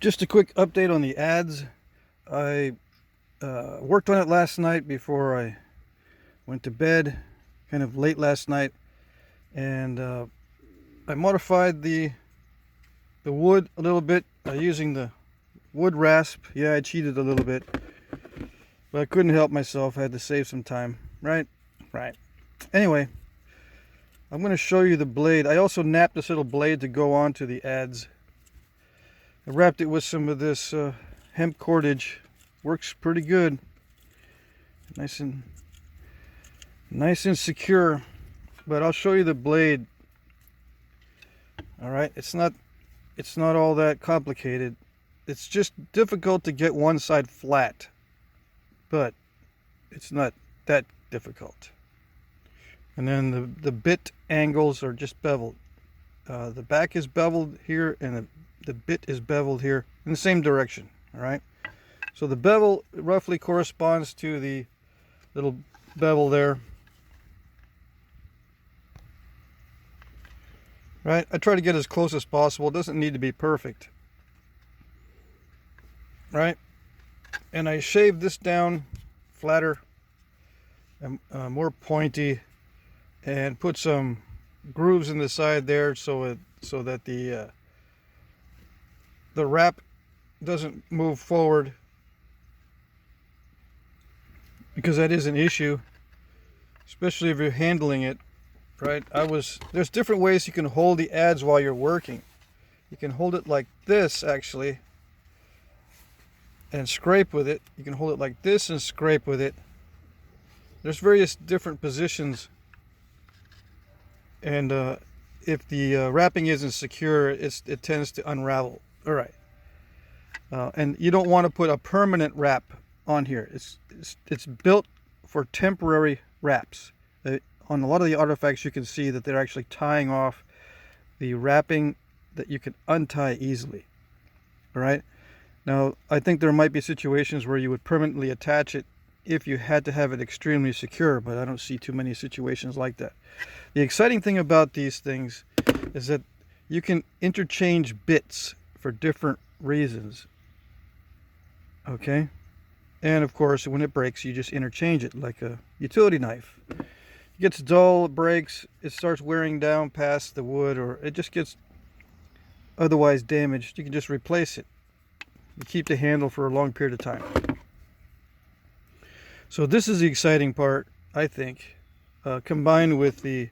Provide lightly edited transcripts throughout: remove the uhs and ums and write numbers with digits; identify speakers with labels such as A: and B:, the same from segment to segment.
A: Just a quick update on the Adze. I worked on it last night before I went to bed, kind of late last night, and I modified the wood a little bit using the wood rasp. Yeah, I cheated a little bit, but I couldn't help myself. I had to save some time. Right? Right. Anyway, I'm going to show you the blade. I also napped this little blade to go onto the Adze. I wrapped it with some of this hemp cordage. Works pretty good. Nice and secure. But I'll show you the blade. All right, it's not all that complicated. It's just difficult to get one side flat, but it's not that difficult. And then the bit angles are just beveled. The back is beveled here, and the bit is beveled here in the same direction. All right. So the bevel roughly corresponds to the little bevel there. Right? I try to get as close as possible. It doesn't need to be perfect. Right? And I shaved this down flatter and more pointy, and put some grooves in the side there so that the wrap doesn't move forward, because that is an issue, especially if you're handling it. Right? There's different ways you can hold the Adze while you're working. You can hold it like this, actually, and scrape with it. You can hold it like this and scrape with it. There's various different positions, and if the wrapping isn't secure, it tends to unravel. All right. And you don't want to put a permanent wrap on here. It's built for temporary wraps. On a lot of the artifacts, you can see that they're actually tying off the wrapping that you can untie easily. All right. Now, I think there might be situations where you would permanently attach it if you had to have it extremely secure, but I don't see too many situations like that. The exciting thing about these things is that you can interchange bits for different reasons. Okay? And of course, when it breaks, you just interchange it like a utility knife. It gets dull, it breaks, it starts wearing down past the wood, or it just gets otherwise damaged. You can just replace it. You keep the handle for a long period of time. So this is the exciting part, I think, combined with the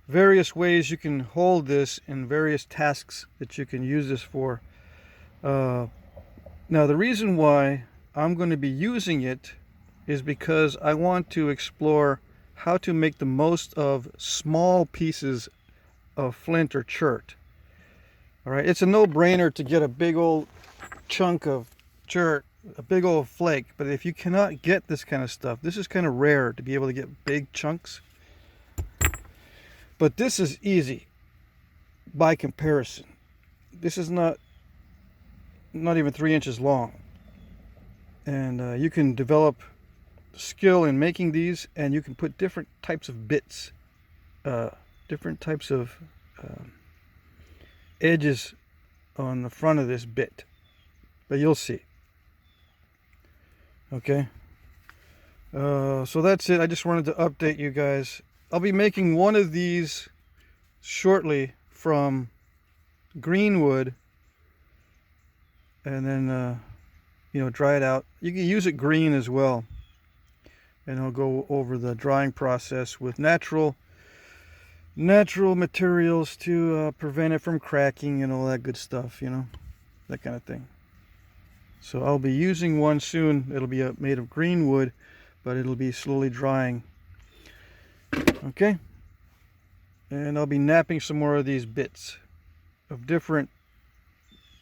A: various ways you can hold this and various tasks that you can use this for. Now, the reason why I'm going to be using it is because I want to explore how to make the most of small pieces of flint or chert. All right, it's a no-brainer to get a big old chunk of chert, a big old flake, but if you cannot get this kind of stuff, this is kind of rare to be able to get big chunks. But this is easy by comparison. This is not even 3 inches long, and you can develop skill in making these, and you can put different types of bits, different types of edges on the front of this bit, but you'll see. Okay, so that's it. I just wanted to update you guys. I'll be making one of these shortly from green wood, and then dry it out. You can use it green as well, and I'll go over the drying process with natural materials to prevent it from cracking and all that good stuff, that kind of thing. So I'll be using one soon. It'll be made of green wood, but it'll be slowly drying. Okay, and I'll be napping some more of these bits of different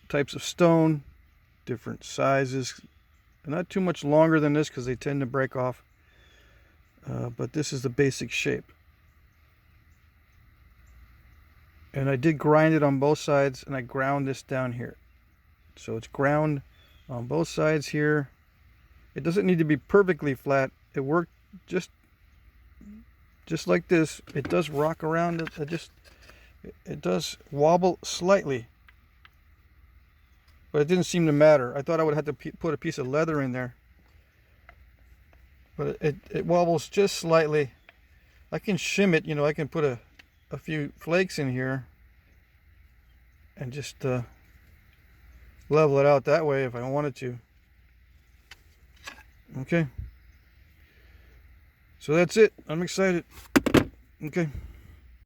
A: types of stone, different sizes. Not too much longer than this because they tend to break off, but this is the basic shape. And I did grind it on both sides, and I ground this down here, so it's ground on both sides here. It doesn't need to be perfectly flat. It worked just like this. It does rock around. It does wobble slightly, but it didn't seem to matter. I thought I would have to put a piece of leather in there, but it wobbles just slightly. I can shim it, you know, I can put a few flakes in here and just level it out that way if I wanted to. Okay, so that's it. I'm excited. Okay.